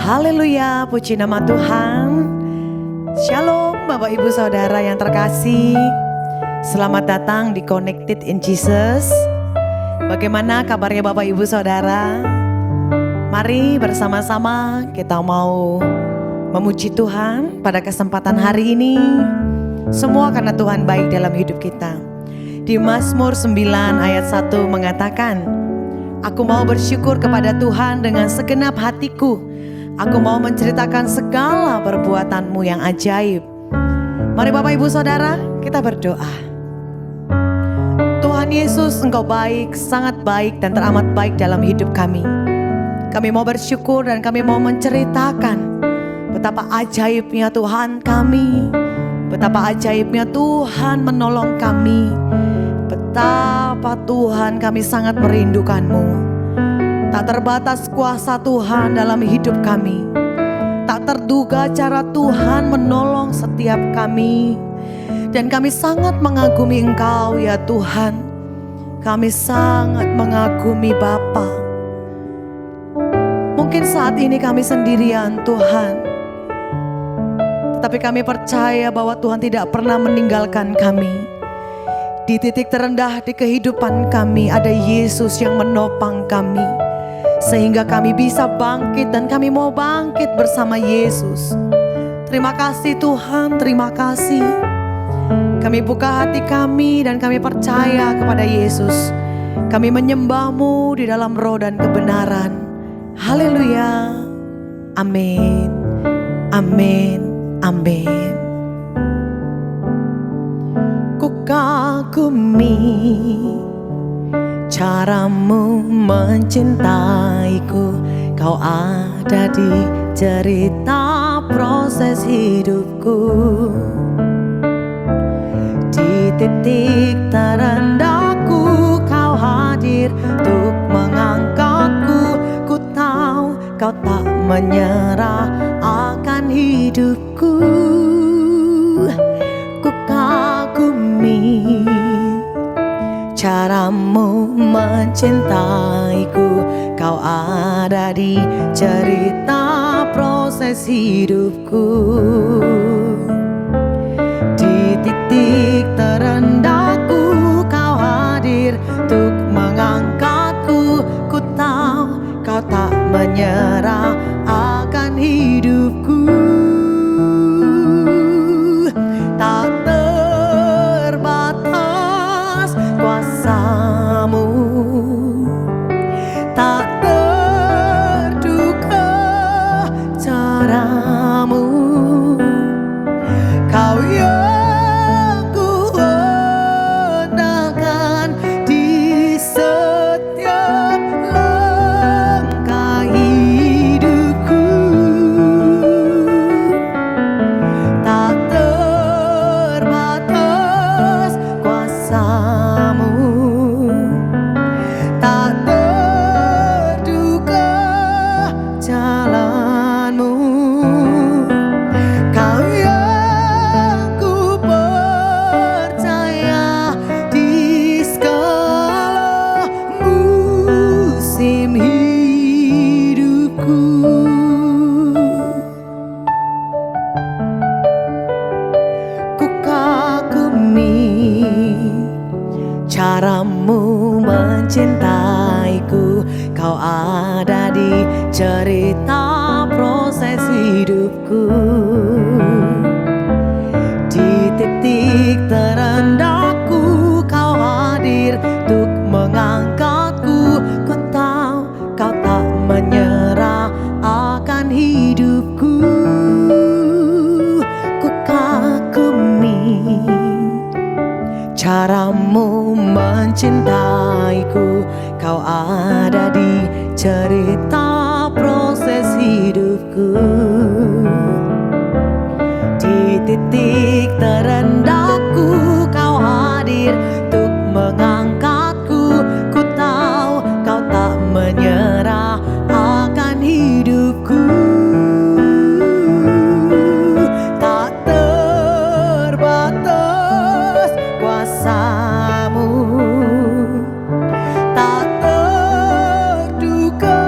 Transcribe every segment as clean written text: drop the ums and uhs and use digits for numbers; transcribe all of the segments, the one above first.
Haleluya, puji nama Tuhan. Shalom Bapak Ibu Saudara yang terkasih. Selamat datang di Connected in Jesus. Bagaimana kabarnya Bapak Ibu Saudara? Mari bersama-sama kita mau memuji Tuhan pada kesempatan hari ini. Semua karena Tuhan baik dalam hidup kita. Di Mazmur 9 ayat 1 mengatakan, aku mau bersyukur kepada Tuhan dengan segenap hatiku. Aku mau menceritakan segala perbuatan-Mu yang ajaib. Mari Bapak Ibu Saudara, kita berdoa. Tuhan Yesus, Engkau baik, sangat baik dan teramat baik dalam hidup kami. Kami mau bersyukur dan kami mau menceritakan betapa ajaibnya Tuhan kami. Betapa ajaibnya Tuhan menolong kami. Betapa Tuhan kami sangat merindukan-Mu. Tak terbatas kuasa Tuhan dalam hidup kami. Tak terduga cara Tuhan menolong setiap kami. Dan kami sangat mengagumi Engkau ya Tuhan. Kami sangat mengagumi Bapa. Mungkin saat ini kami sendirian Tuhan. Tetapi kami percaya bahwa Tuhan tidak pernah meninggalkan kami. Di titik terendah di kehidupan kami ada Yesus yang menopang kami. Sehingga kami bisa bangkit dan kami mau bangkit bersama Yesus. Terima kasih Tuhan, terima kasih. Kami buka hati kami dan kami percaya kepada Yesus. Kami menyembah-Mu di dalam roh dan kebenaran. Haleluya. Amin. Amin. Amin. Ku kagumi cara-Mu mencintaiku. Kau ada di cerita proses hidupku. Di titik terendahku Kau hadir untuk mengangkatku. Ku tahu Kau tak menyerah akan hidupku. Ku kagumi cara-Mu mencintaiku. Kau ada di cerita proses hidupku. Di titik terendahku Kau hadir untuk mengangkatku. Ku tahu Kau tak menyerah akan hidupku. Tak terbatas kuasa-Mu, tak terduga cara-Mu. Kau yang ku andalkan di setiap langkah hidupku. Tak terbatas kuasa-Mu, tak terduga jalan-Mu. Kau yang ku percaya di segala musim hidupku. Ku kagumi cara-Mu mencintaiku. Kau ada di cerita proses hidupku. Di titik terendahku Kau hadir untuk mengangkatku. Ku tahu Kau tak menyerah akan hidupku. Ku kagumi cara-Mu mencintaiku. Kau ada di cerita proses hidupku. Di titik terendahku Kau hadir untuk mengangkatku. Ku tahu Kau tak menyerah akan hidupku. Tak terbatas kuasa-Mu, tak terduga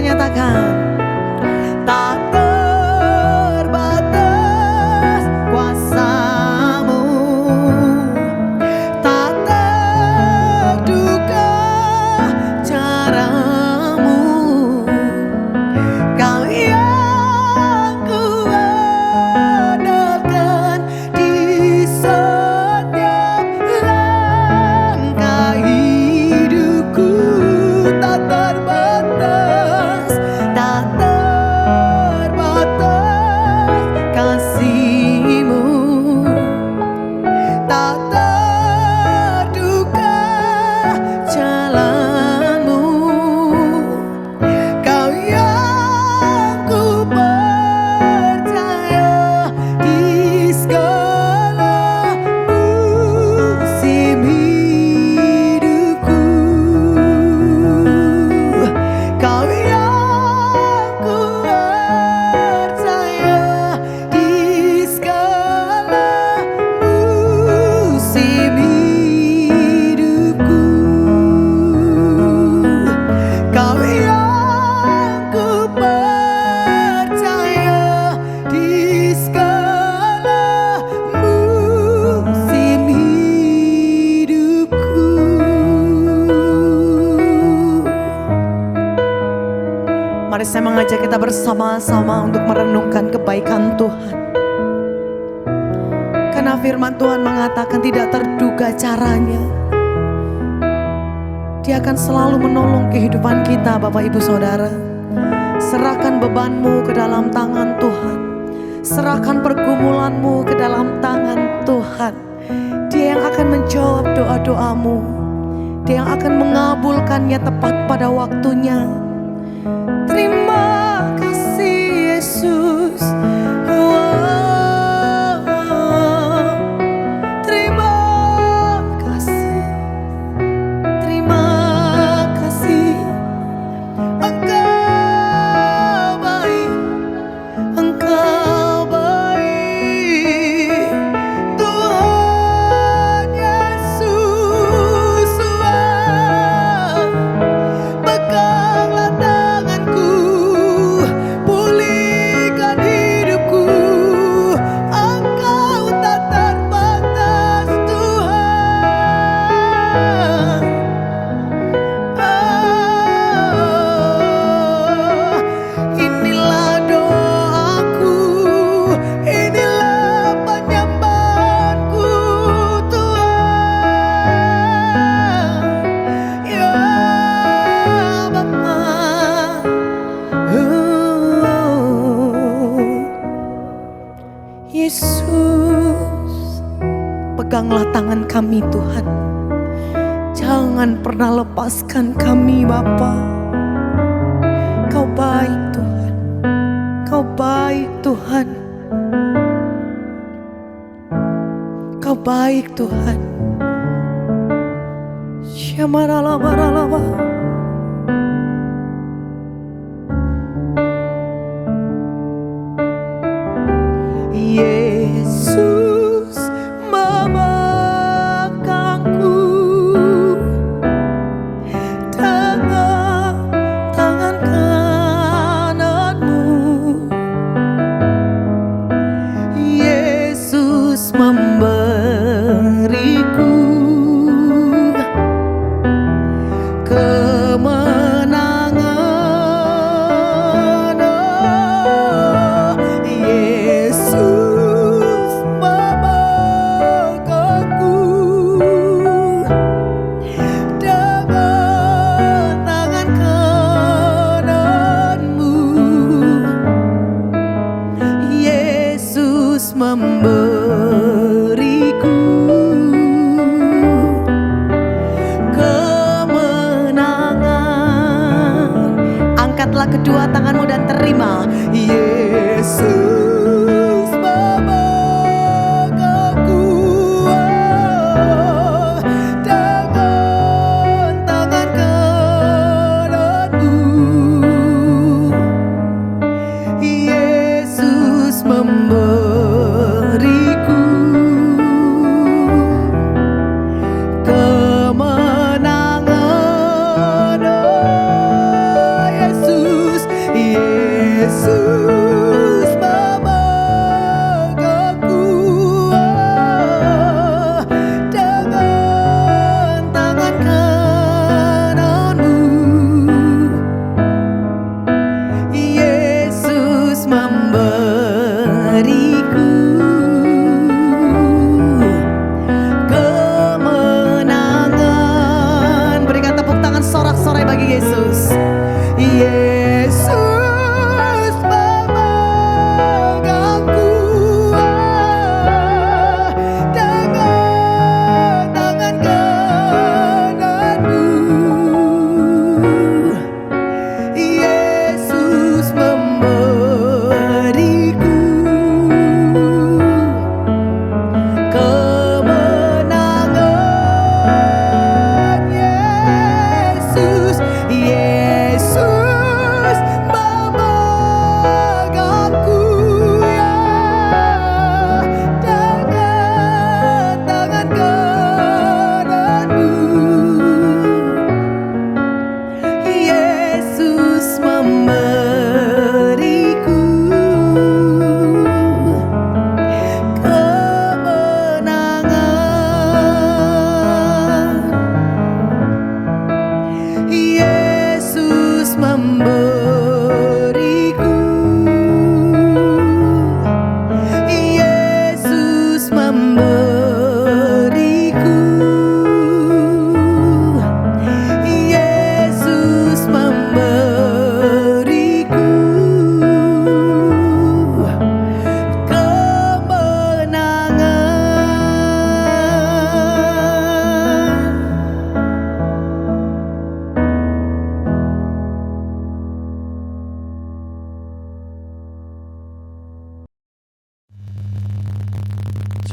nyatakan. Tak terbatas kuasamu, tak terduga caramu. Kau yang kuandalkan di setiap langkah hidupku. Tak terbatas, tak terbatas kasih-Mu, tak terduga jalan-Mu. Kau yang ku percaya di segala musim hidupku. Kau yang ku percaya di segala musim hidupku. Kau yang ku percaya di segala musim hidupku. Mari saya mengajak kita bersama-sama untuk merenungkan kebaikan Tuhan. Karena firman Tuhan mengatakan tidak terduga caranya. Dia akan selalu menolong kehidupan kita, Bapak Ibu Saudara. Serahkan bebanmu ke dalam tangan Tuhan. Serahkan pergumulanmu ke dalam tangan Tuhan. Dia yang akan menjawab doa-doamu. Dia yang akan mengabulkannya tepat pada waktunya. Terima kasih Yesus. Terima kasih. Terima kasih. Engkau baik. Engkau baik. Tuhan Yesus. Peganglah tanganku, pulihkan hidupku. Engkau tak terbatas Tuhan. Inilah doaku, inilah penyembahanku Tuhan. Ya Bapa. Yesus, peganglah tangan kami Tuhan. Jangan pernah lepaskan kami Bapa. Kau baik Tuhan. Kau baik Tuhan. Kau baik Tuhan. Syamaralama. Yesus memegangku dengan tangan kananmu. Yesus memberiku kemenangan. Yesus memegangku dengan tangan kananmu. Yesus memberiku kemenangan. Angkatlah kedua tanganmu dan terima. Yesus memegangku dengan tangan kananmu. Yesus memberiku kemenangan. Oh, Yesus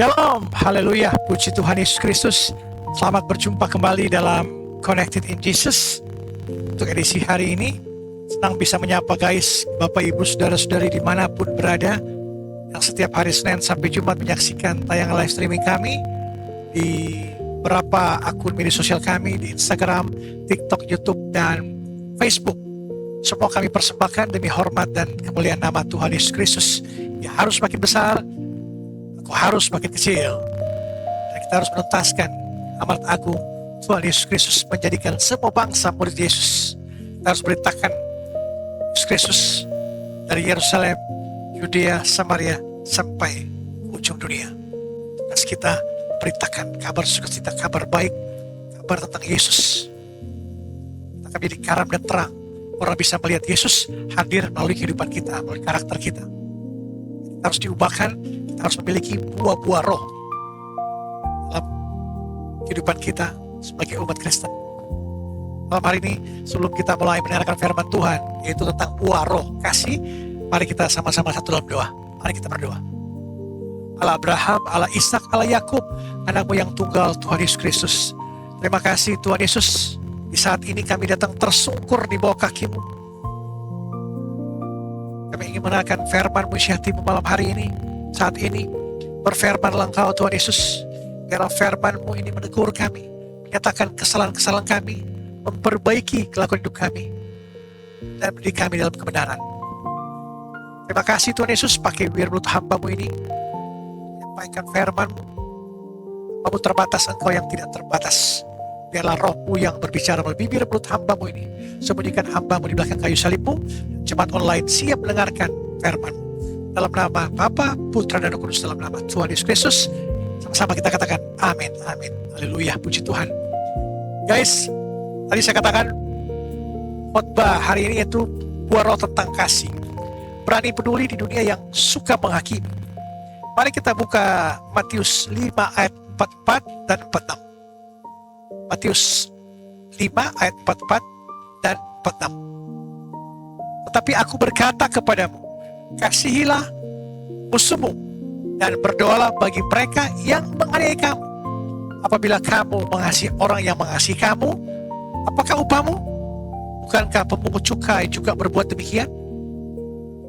Shalom, haleluya, puji Tuhan Yesus Kristus. Selamat berjumpa kembali dalam Connected in Jesus. Untuk edisi hari ini, senang bisa menyapa guys, Bapak Ibu Saudara-saudari dimanapun berada, yang setiap hari Senin sampai Jumat menyaksikan tayangan live streaming kami di beberapa akun media sosial kami, di Instagram, TikTok, YouTube, dan Facebook. Semua kami persembahkan demi hormat dan kemuliaan nama Tuhan Yesus Kristus. Ya harus makin besar, aku harus makin kecil. Dan kita harus menuntaskan amanat agung Tuhan Yesus Kristus menjadikan semua bangsa murid Yesus. Kita harus beritakan Yesus Kristus dari Yerusalem, Yudea, Samaria sampai ujung dunia. Tugas kita beritakan kabar sukacita, kabar baik, kabar tentang Yesus. Kita akan menjadi garam dan terang. Orang bisa melihat Yesus hadir melalui kehidupan kita, melalui karakter kita. Kita harus diubahkan, kita harus memiliki buah-buah roh dalam kehidupan kita sebagai umat Kristen. Malam hari ini, sebelum kita mulai mendengarkan firman Tuhan, yaitu tentang buah roh kasih, mari kita sama-sama satu dalam doa. Mari kita berdoa. Allah Abraham, Allah Ishak, Allah Yakub, anak moyang tunggal Tuhan Yesus Kristus. Terima kasih Tuhan Yesus. Di saat ini kami datang tersungkur di bawah kaki-Mu. Kami ingin mendengarkan firman-Mu isi hati-Mu malam hari ini. Saat ini berfirmanlah Engkau Tuhan Yesus. Biarlah firman-Mu ini menegur kami, menyatakan kesalahan-kesalahan kami, memperbaiki kelakuan hidup kami, dan mendidik kami dalam kebenaran. Terima kasih Tuhan Yesus, pakai biar mulut hamba-Mu ini menyampaikan firman-Mu. Hamba-Mu terbatas, Engkau yang tidak terbatas. Biarlah roh-Mu yang berbicara melalui bibir mulut hamba-Mu ini. Sembunyikan hamba-Mu di belakang kayu salib-Mu. Jemaat online siap mendengarkan firman-Mu. Dalam nama Bapa, Putra, dan Roh Kudus, dalam nama Tuhan Yesus Kristus. Sama-sama kita katakan amin, amin. Haleluya, puji Tuhan. Guys, tadi saya katakan khotbah hari ini yaitu buah roh tentang kasih. Berani peduli di dunia yang suka menghakimi. Mari kita buka Matius 5 ayat 44 dan 46. Matius 5 ayat 44 dan 46. Tetapi aku berkata kepadamu, kasihilah musuhmu dan berdoalah bagi mereka yang menganiaya kamu. Apabila kamu mengasihi orang yang mengasihi kamu, apakah upahmu? Bukankah pemungut cukai juga berbuat demikian?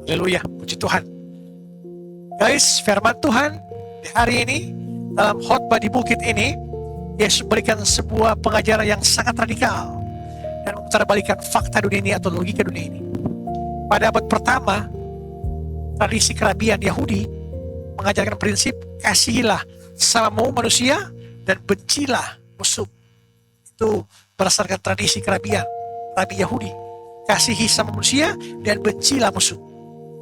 Haleluya, puji Tuhan. Guys, firman Tuhan di hari ini dalam khotbah di bukit ini, Yesus memberikan sebuah pengajaran yang sangat radikal dan memutarbalikan fakta dunia ini atau logika dunia ini. Pada abad pertama, tradisi kerabian Yahudi mengajarkan prinsip kasihilah samamu manusia dan bencilah musuh. Itu berdasarkan tradisi kerabian Rabi Yahudi. Kasihi sama manusia dan bencilah musuh.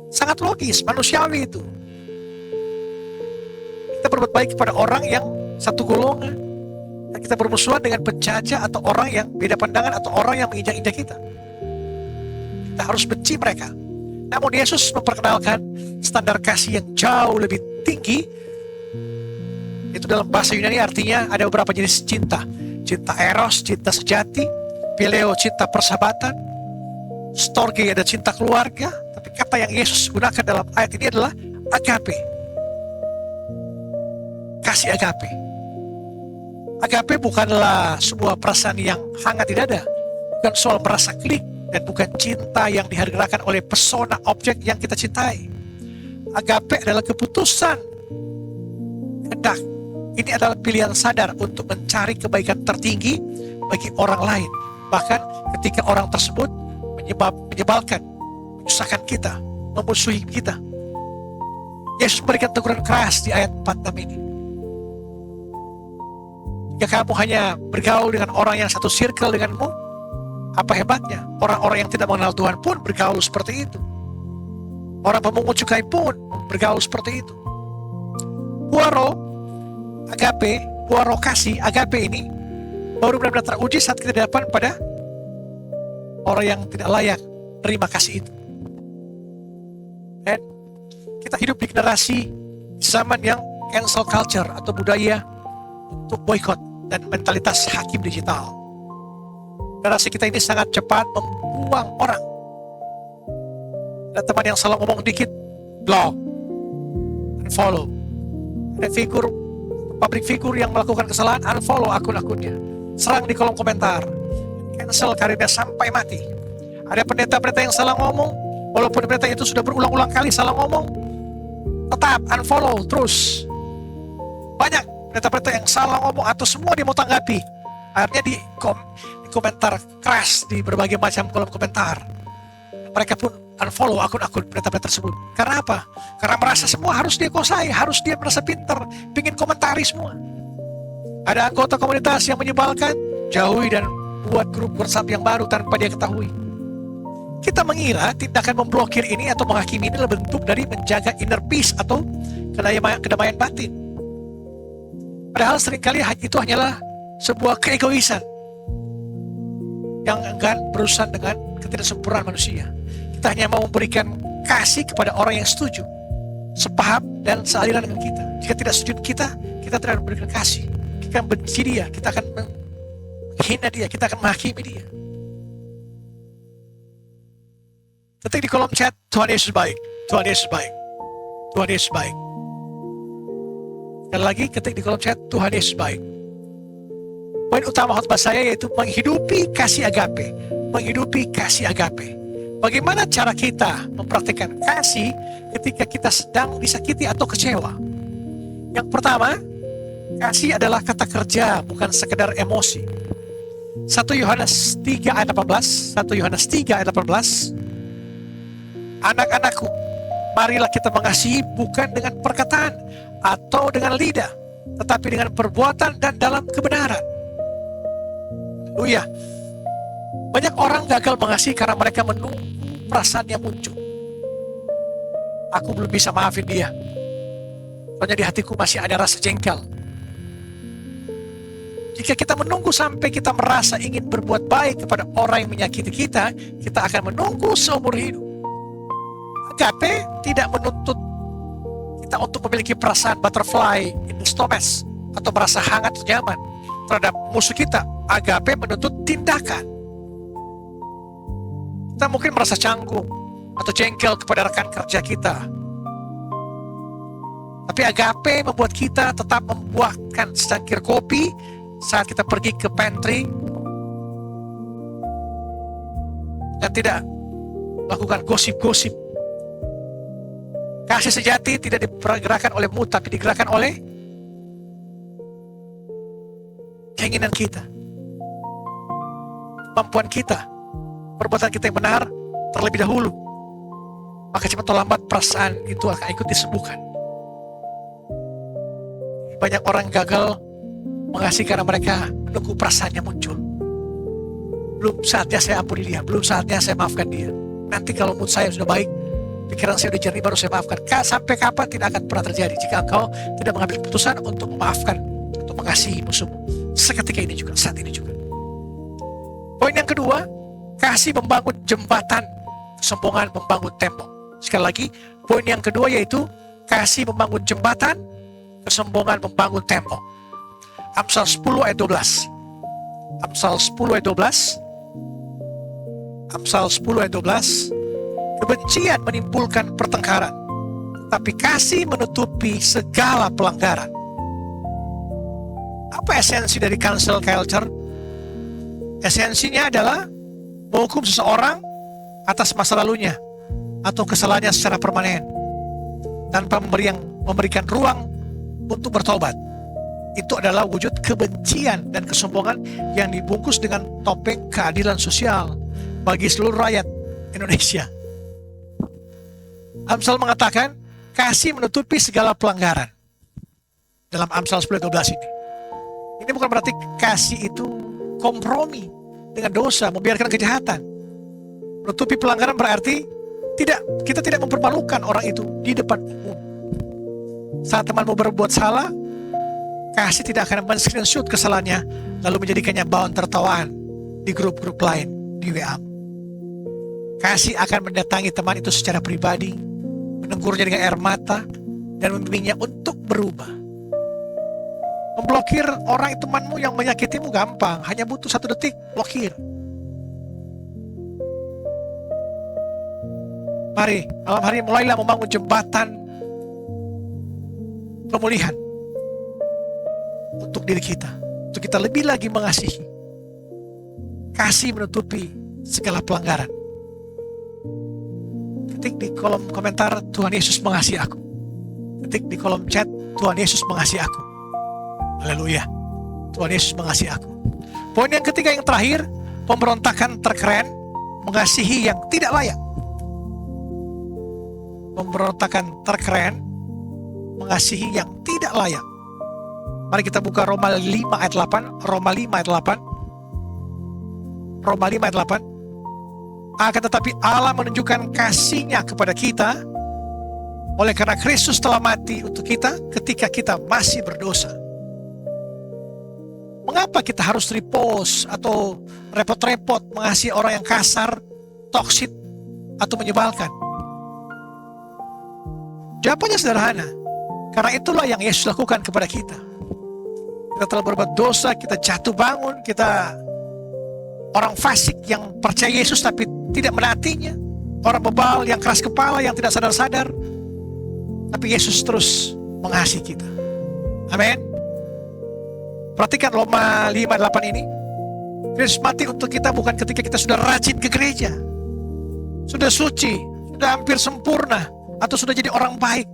Sangat logis, manusiawi itu. Kita berbuat baik kepada orang yang satu golongan, dan kita bermusuhan dengan penjajah atau orang yang beda pandangan atau orang yang menginjak-injak kita. Kita harus benci mereka. Namun Yesus memperkenalkan standar kasih yang jauh lebih tinggi. Itu dalam bahasa Yunani artinya ada beberapa jenis cinta. Cinta eros, cinta sejati. Phileo, cinta persahabatan. Storge, ada cinta keluarga. Tapi kata yang Yesus gunakan dalam ayat ini adalah agape. Kasih agape. Agape bukanlah sebuah perasaan yang hangat di dada. Bukan soal merasa klik. Dan bukan cinta yang dihargakan oleh pesona objek yang kita cintai. Agape adalah keputusan kehendak. Ini adalah pilihan sadar untuk mencari kebaikan tertinggi bagi orang lain. Bahkan ketika orang tersebut menyebalkan, menyusahkan kita, memusuhi kita. Yesus memberikan teguran keras di ayat 46 ini. Jika kamu hanya bergaul dengan orang yang satu circle denganmu, apa hebatnya? Orang-orang yang tidak mengenal Tuhan pun bergaul seperti itu. Orang pemungut cukai pun bergaul seperti itu. Buah roh, agape, buah roh kasih, agape ini baru benar-benar teruji saat kita depan pada orang yang tidak layak terima kasih itu. Dan kita hidup di generasi zaman yang cancel culture atau budaya untuk boykot dan mentalitas hakim digital. Generasi kita ini sangat cepat membuang orang. Ada teman yang selalu ngomong dikit, block, unfollow. Ada figur public figure yang melakukan kesalahan, unfollow akun-akunnya. Serang di kolom komentar. Cancel karirnya sampai mati. Ada pendeta-pendeta yang salah ngomong, walaupun pendeta itu sudah berulang-ulang kali salah ngomong, tetap unfollow terus. Banyak pendeta-pendeta yang salah ngomong atau semua dia mau tanggapi. Akhirnya di komentar keras di berbagai macam kolom komentar. Mereka pun unfollow akun-akun pendeta-pendeta tersebut. Karena apa? Karena merasa semua harus dia kuasai, harus dia merasa pintar, pingin komentari semua. Ada anggota komunitas yang menyebalkan, jauhi dan buat grup WhatsApp yang baru tanpa dia ketahui. Kita mengira tindakan memblokir ini atau menghakimi ini adalah bentuk dari menjaga inner peace atau kedamaian batin. Padahal seringkali itu hanyalah sebuah keegoisan yang enggan berurusan dengan ketidaksempurnaan manusia. Kita hanya mau memberikan kasih kepada orang yang setuju, sepaham dan sealiran dengan kita. Jika tidak setuju kita tidak memberikan kasih. Kita akan benci dia, kita akan menghina dia, kita akan menghakimi dia. Ketik di kolom chat, Tuhan Yesus baik, Tuhan Yesus baik, Tuhan Yesus baik. Sekali lagi ketik di kolom chat, Tuhan Yesus baik. Poin utama khotbah saya yaitu menghidupi kasih agape. Menghidupi kasih agape. Bagaimana cara kita mempraktikkan kasih ketika kita sedang disakiti atau kecewa? Yang pertama, kasih adalah kata kerja, bukan sekedar emosi. 1 Yohanes 3 ayat 18, 1 Yohanes 3 ayat 18. Anak-anakku, marilah kita mengasihi bukan dengan perkataan atau dengan lidah, tetapi dengan perbuatan dan dalam kebenaran. Haleluya. Banyak orang gagal mengasihi karena mereka menunggu perasaannya muncul. Aku belum bisa maafin dia, soalnya di hatiku masih ada rasa jengkel. Jika kita menunggu sampai kita merasa ingin berbuat baik kepada orang yang menyakiti kita, kita akan menunggu seumur hidup. Agape tidak menuntut kita untuk memiliki perasaan butterfly in the stomach atau merasa hangat atau nyaman terhadap musuh kita. Agape menuntut tindakan. Kita mungkin merasa canggung atau jengkel kepada rekan kerja kita. Tapi agape membuat kita tetap membuatkan secangkir kopi saat kita pergi ke pantry dan tidak melakukan gosip-gosip. Kasih sejati tidak digerakkan oleh mood, tapi digerakkan oleh keinginan kita, kemampuan kita, perbuatan kita yang benar terlebih dahulu. Maka cepat atau lambat perasaan itu akan ikut disembuhkan. Banyak orang gagal mengasihi karena mereka menunggu perasaannya muncul. Belum saatnya saya ampuni dia, belum saatnya saya maafkan dia. Nanti kalau mood saya sudah baik, pikiran saya sudah jernih, baru saya maafkan. Sampai kapan tidak akan pernah terjadi jika engkau tidak mengambil keputusan untuk memaafkan, untuk mengasihi musuhmu. Seketika ini juga, saat ini juga. Poin yang kedua, kasih membangun jembatan, kesombongan membangun tembok. Sekali lagi, poin yang kedua yaitu kasih membangun jembatan, kesombongan membangun tembok. Amsal 10 ayat 12. Amsal 10 ayat 12. Amsal 10 ayat 12. Kebencian menimbulkan pertengkaran, tapi kasih menutupi segala pelanggaran. Apa esensi dari cancel culture? Esensinya adalah menghukum seseorang atas masa lalunya atau kesalahannya secara permanen tanpa memberikan ruang untuk bertobat. Itu adalah wujud kebencian dan kesombongan yang dibungkus dengan topeng keadilan sosial bagi seluruh rakyat Indonesia. Amsal mengatakan kasih menutupi segala pelanggaran dalam Amsal 10:12 ini. Ini bukan berarti kasih itu kompromi dengan dosa, membiarkan kejahatan. Menutupi pelanggaran berarti kita tidak mempermalukan orang itu di depan umum. Saat temanmu berbuat salah, kasih tidak akan men-screenshot kesalahannya lalu menjadikannya bahan tertawaan di grup-grup lain di WA. Kasih akan mendatangi teman itu secara pribadi, menegurnya dengan air mata, dan membimbingnya untuk berubah. Memblokir orang itu temanmu yang menyakitimu gampang, hanya butuh 1 detik, blokir. Mari, malam hari mulailah membangun jembatan pemulihan. untuk diri kita, untuk kita lebih lagi mengasihi. Kasih menutupi segala pelanggaran. Ketik di kolom komentar, Tuhan Yesus mengasihi aku. Ketik di kolom chat, Tuhan Yesus mengasihi aku. Haleluya. Tuhan Yesus mengasihi aku. Poin yang ketiga yang terakhir, pemberontakan terkeren, mengasihi yang tidak layak. Pemberontakan terkeren, mengasihi yang tidak layak. Mari kita buka Roma 5 ayat 8. Roma 5 ayat 8. Roma 5 ayat 8. Akan tetapi Allah menunjukkan kasih-Nya kepada kita oleh karena Kristus telah mati untuk kita ketika kita masih berdosa. Mengapa kita harus repost atau repot-repot mengasihi orang yang kasar, toksik, atau menyebalkan? Jawabannya sederhana. Karena itulah yang Yesus lakukan kepada kita. Kita telah berbuat dosa, kita jatuh bangun, kita orang fasik yang percaya Yesus tapi tidak menaatinya. Orang bebal yang keras kepala, yang tidak sadar-sadar. Tapi Yesus terus mengasihi kita. Amin. Perhatikan Roma 5:8 ini. Kristus mati untuk kita bukan ketika kita sudah rajin ke gereja, sudah suci, sudah hampir sempurna, atau sudah jadi orang baik.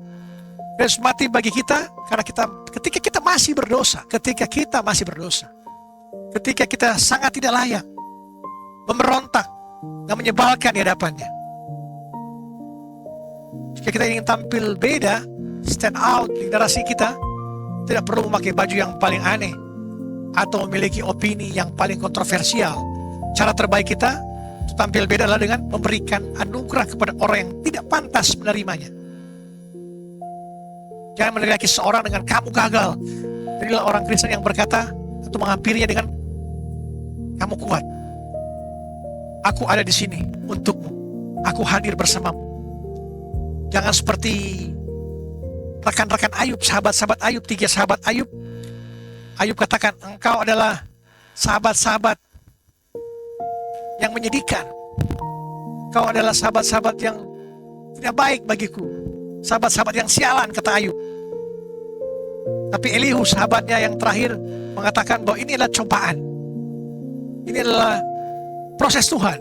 Kristus mati bagi kita karena ketika kita masih berdosa, ketika kita sangat tidak layak, memberontak, dan menyebalkan di hadapannya. Jika kita ingin tampil beda, stand out di generasi kita, tidak perlu memakai baju yang paling aneh atau memiliki opini yang paling kontroversial. Cara terbaik kita untuk tampil beda adalah dengan memberikan anugerah kepada orang yang tidak pantas menerimanya. Jangan menilai seseorang dengan kamu gagal. Jadilah orang Kristen yang berkata atau menghampirinya dengan kamu kuat. Aku ada di sini untukmu. Aku hadir bersamamu. Jangan seperti rekan-rekan Ayub, sahabat-sahabat Ayub, 3 sahabat Ayub. Ayub katakan, engkau adalah sahabat-sahabat yang menyedihkan. Engkau adalah sahabat-sahabat yang tidak baik bagiku. Sahabat-sahabat yang sialan, kata Ayub. Tapi Elihu, sahabatnya yang terakhir, mengatakan bahwa ini adalah cobaan. Ini adalah proses Tuhan.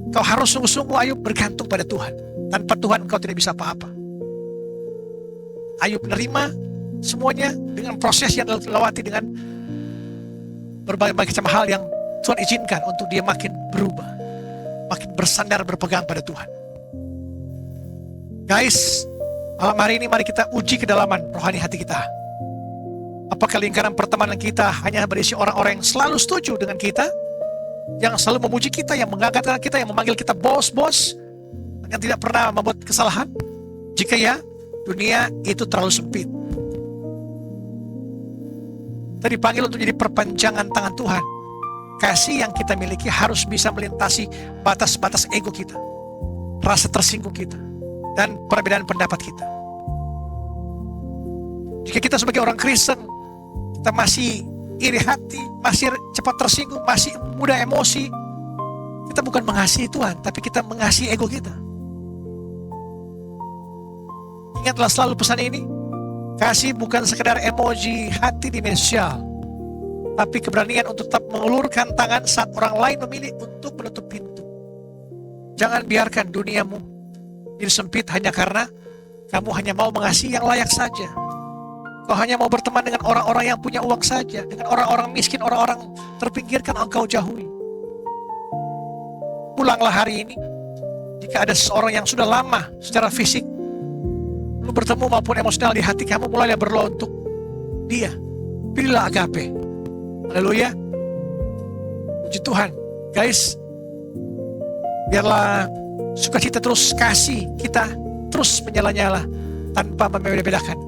Kau harus sungguh-sungguh, Ayub, bergantung pada Tuhan. Tanpa Tuhan kau tidak bisa apa-apa. Ayub menerima semuanya dengan proses yang dilewati dengan berbagai macam hal yang Tuhan izinkan untuk dia makin berubah, makin bersandar berpegang pada Tuhan. Guys, malam hari ini mari kita uji kedalaman rohani hati kita. Apakah lingkaran pertemanan kita hanya berisi orang-orang yang selalu setuju dengan kita, yang selalu memuji kita, yang mengangkat kita, yang memanggil kita bos-bos, yang tidak pernah membuat kesalahan? Jika ya, dunia itu terlalu sempit. Kita dipanggil untuk jadi perpanjangan tangan Tuhan. Kasih yang kita miliki harus bisa melintasi batas-batas ego kita, rasa tersinggung kita, dan perbedaan pendapat kita. Jika kita sebagai orang Kristen, kita masih iri hati, masih cepat tersinggung, masih mudah emosi, kita bukan mengasihi Tuhan, tapi kita mengasihi ego kita. Ingatlah selalu pesan ini. Kasih bukan sekedar emoji hati di media sosial, tapi keberanian untuk tetap mengulurkan tangan saat orang lain memilih untuk menutup pintu. Jangan biarkan duniamu jadi sempit hanya karena kamu hanya mau mengasihi yang layak saja. Kau hanya mau berteman dengan orang-orang yang punya uang saja, dengan orang-orang miskin, orang-orang terpinggirkan engkau jauhi. Pulanglah hari ini. Jika ada seseorang yang sudah lama secara fisik lu bertemu maupun emosional di hati kamu, mulailah berdoa untuk dia. Pilihlah agape. Haleluya. Puji Tuhan. Guys, biarlah sukacita terus kasih kita terus menyala-nyala tanpa membeda-bedakan.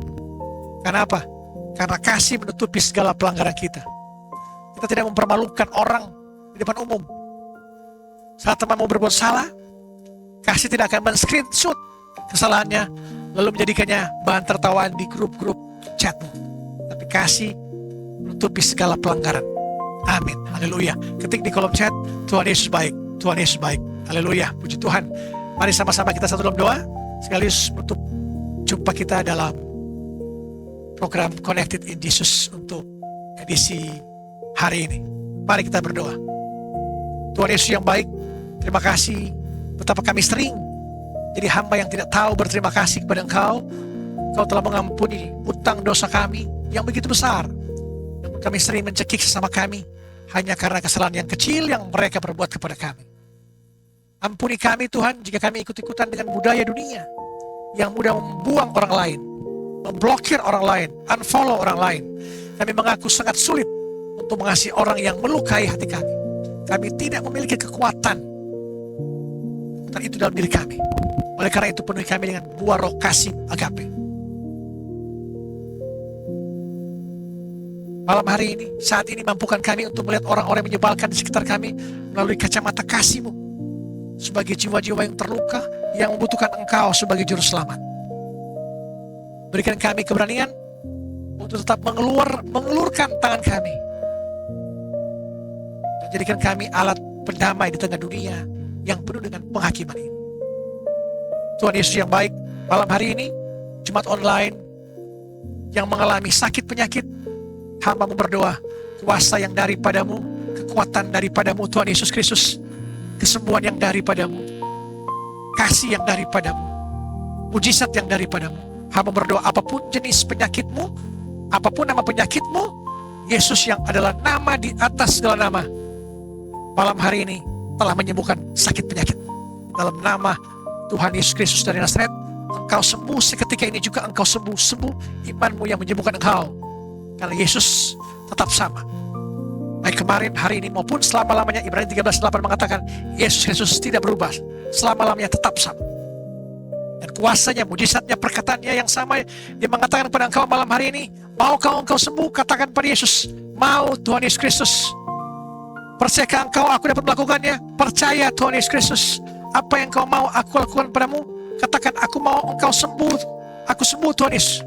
Karena apa? Karena kasih menutupi segala pelanggaran kita. Kita tidak mempermalukan orang di depan umum. Saat teman mau berbuat salah, kasih tidak akan men-screenshot kesalahannya lalu menjadikannya bahan tertawaan di grup-grup chatmu. Tapi kasih menutupi segala pelanggaran. Amin. Haleluya. Ketik di kolom chat, Tuhan Yesus baik. Tuhan Yesus baik. Haleluya. Puji Tuhan. Mari sama-sama kita satu dalam doa sekaligus menutup jumpa kita dalam program Connected in Jesus untuk edisi hari ini. Mari kita berdoa. Tuhan Yesus yang baik, terima kasih betapa kami sering jadi hamba yang tidak tahu berterima kasih kepada Engkau. Engkau telah mengampuni utang dosa kami yang begitu besar. Namun kami sering mencekik sesama kami hanya karena kesalahan yang kecil yang mereka perbuat kepada kami. Ampuni kami Tuhan jika kami ikut-ikutan dengan budaya dunia yang mudah membuang orang lain, memblokir orang lain, unfollow orang lain. Kami mengaku sangat sulit untuk mengasihi orang yang melukai hati kami. Kami tidak memiliki kekuatan dan itu dalam diri kami. Oleh karena itu penuhi kami dengan buah roh kasih agape. Malam hari ini, saat ini mampukan kami untuk melihat orang-orang yang menyebalkan di sekitar kami melalui kacamata kasih-Mu. Sebagai jiwa-jiwa yang terluka, yang membutuhkan Engkau sebagai juru selamat. Berikan kami keberanian untuk tetap mengelurkan tangan kami. Dan jadikan kami alat pendamai di tengah dunia yang penuh dengan penghakiman ini. Tuhan Yesus yang baik, malam hari ini, Jemaat online yang mengalami sakit penyakit, hamba berdoa, kuasa yang daripadamu, kekuatan daripadamu Tuhan Yesus Kristus, kesembuhan yang daripadamu, kasih yang daripadamu, mujizat yang daripadamu. Hamba berdoa apapun jenis penyakitmu, apapun nama penyakitmu, Yesus yang adalah nama di atas segala nama, malam hari ini telah menyembuhkan sakit penyakit. Dalam nama Tuhan Yesus Kristus dari Nazaret, engkau sembuh seketika ini juga, engkau sembuh imanmu yang menyembuhkan engkau. Karena Yesus tetap sama. Baik kemarin, hari ini maupun selama-lamanya. Ibrani 13:8 mengatakan Yesus Kristus tidak berubah, selama-lamanya tetap sama. Dan kuasanya, mujizatnya, perkataannya yang sama. Dia mengatakan kepada engkau malam hari ini, mau engkau sembuh? Katakan pada Yesus, mau Tuhan Yesus Kristus. Percayakah engkau aku dapat melakukannya? Percaya Tuhan Yesus Kristus. Apa yang engkau mau aku lakukan padamu? Katakan, aku mau engkau sembuh. Aku sembuh Tuhan Yesus.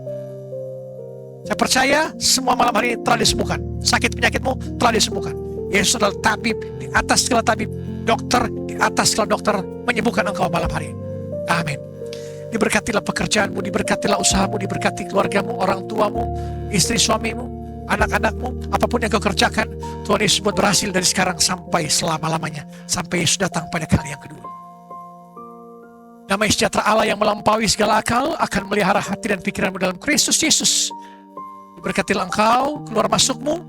Saya percaya semua malam hari ini telah disembuhkan. Sakit penyakitmu telah disembuhkan. Yesus adalah tabib di atas segala tabib, dokter di atas segala dokter, menyembuhkan engkau malam hari ini. Amin. Diberkatilah pekerjaanmu, diberkatilah usahamu, diberkati keluargamu, orang tuamu, istri suamimu, anak-anakmu, apapun yang kau kerjakan, Tuhan Yesus buat berhasil dari sekarang sampai selama-lamanya, sampai Yesus datang pada kali yang kedua. Damai sejahtera Allah yang melampaui segala akal akan melihara hati dan pikiranmu dalam Kristus Yesus. Diberkatilah engkau, keluar masukmu,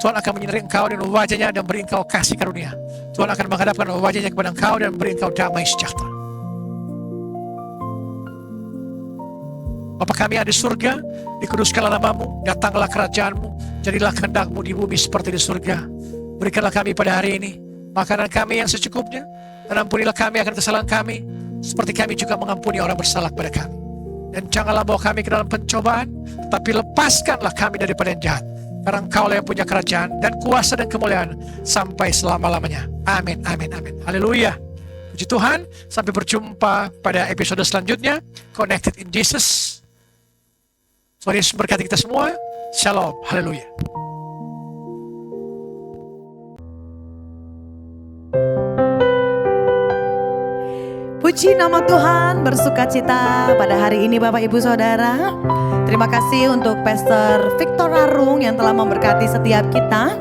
Tuhan akan menyinari engkau dengan wajahnya dan beri engkau kasih karunia. Tuhan akan menghadapkan wajahnya kepada engkau dan beri engkau damai sejahtera. Bapa kami ada di surga, dikuduskanlah namamu, datanglah kerajaanmu, jadilah kehendakmu di bumi seperti di surga. Berikanlah kami pada hari ini makanan kami yang secukupnya, dan ampunilah kami akan kesalahan kami, seperti kami juga mengampuni orang bersalah kepada kami. Dan janganlah bawa kami ke dalam pencobaan, tetapi lepaskanlah kami daripada yang jahat. Karena Engkaulah yang punya kerajaan dan kuasa dan kemuliaan sampai selama-lamanya. Amin, amin, amin. Haleluya. Puji Tuhan, sampai berjumpa pada episode selanjutnya, Connected in Jesus. Tuhan Yesus berkati kita semua. Shalom. Haleluya. Puji nama Tuhan, bersukacita pada hari ini Bapak Ibu Saudara. Terima kasih untuk Pastor Victor Arung yang telah memberkati setiap kita.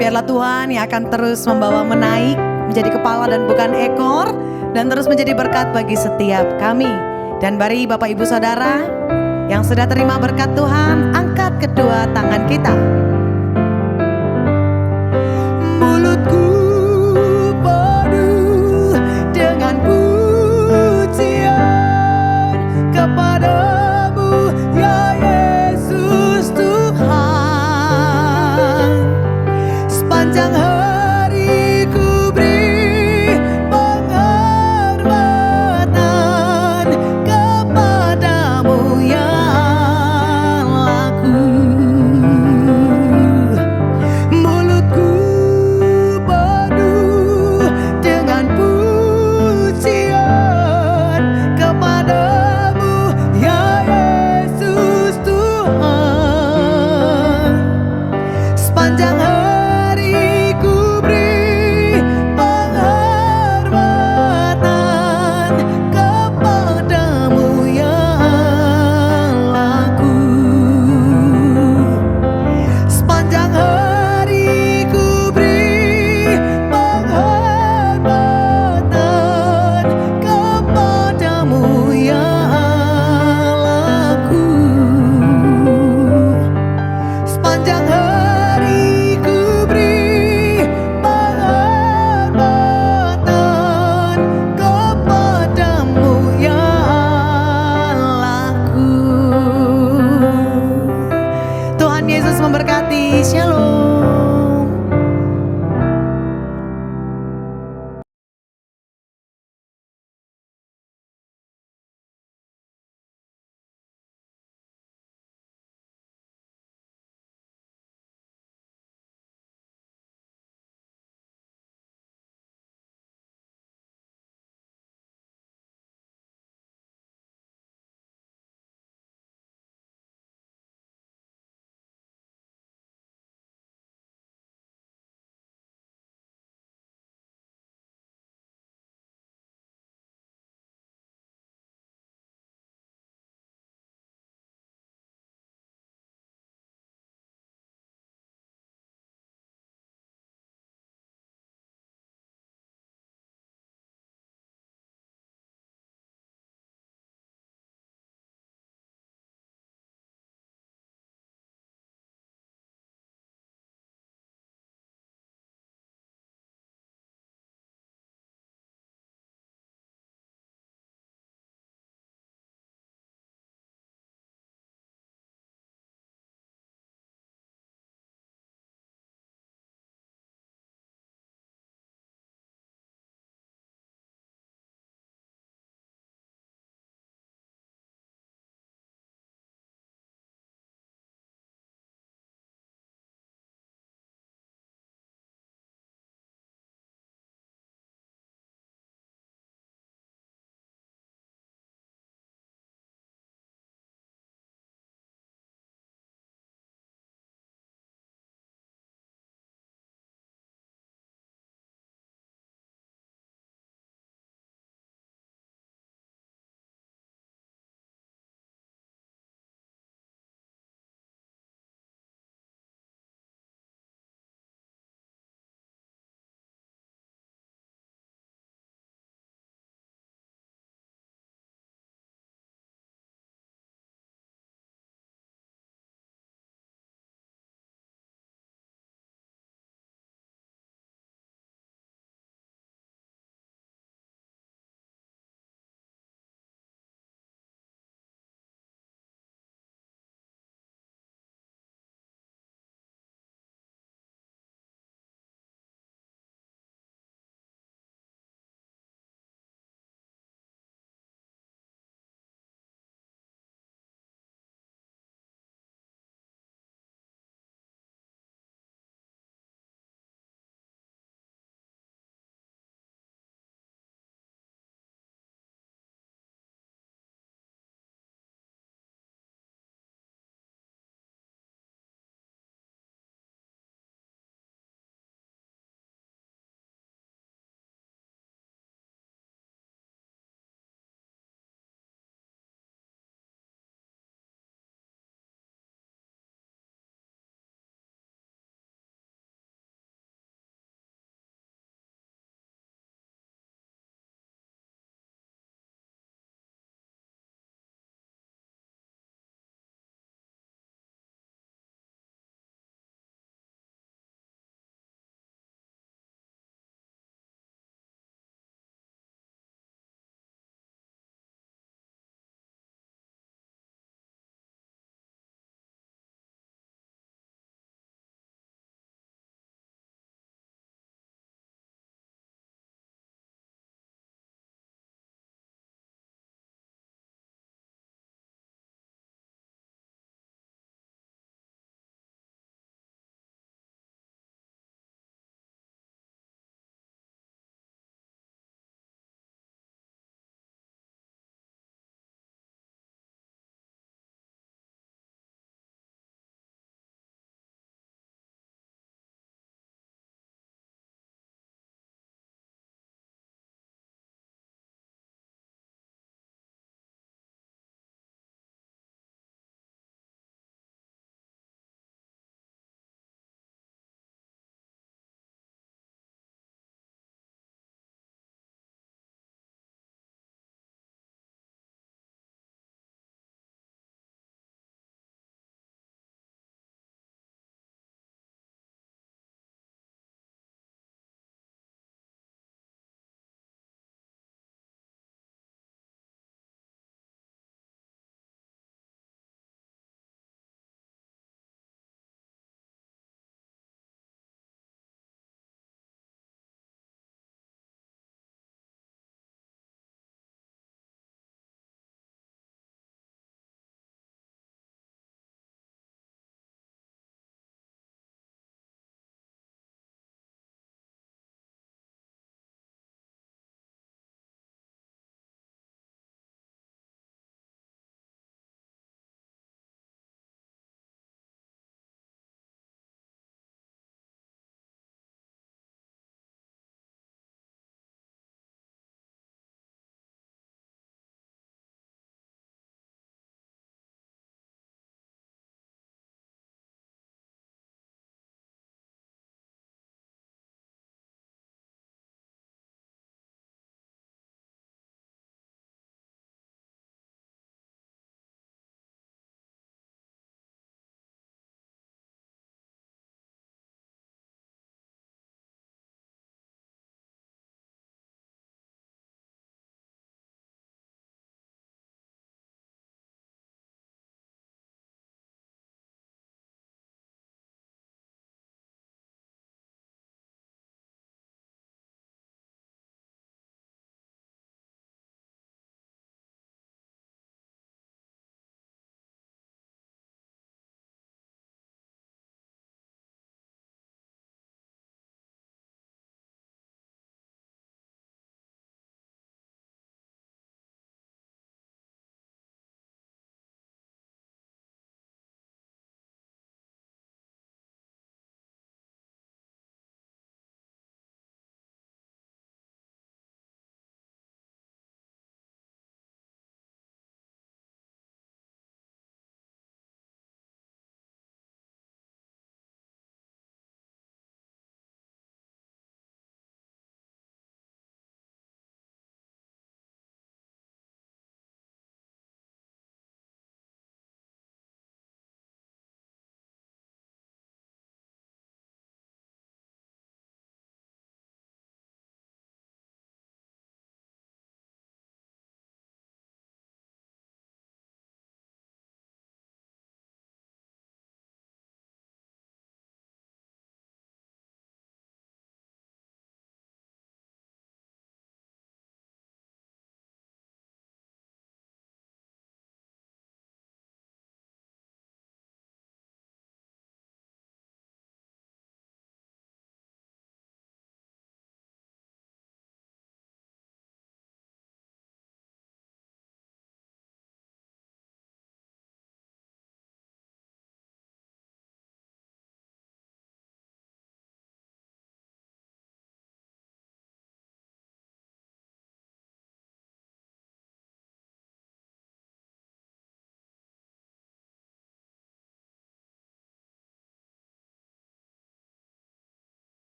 Biarlah Tuhan yang akan terus membawa menaik, menjadi kepala dan bukan ekor, dan terus menjadi berkat bagi setiap kami. Dan mari Bapak Ibu Saudara yang sudah terima berkat Tuhan, angkat kedua tangan kita.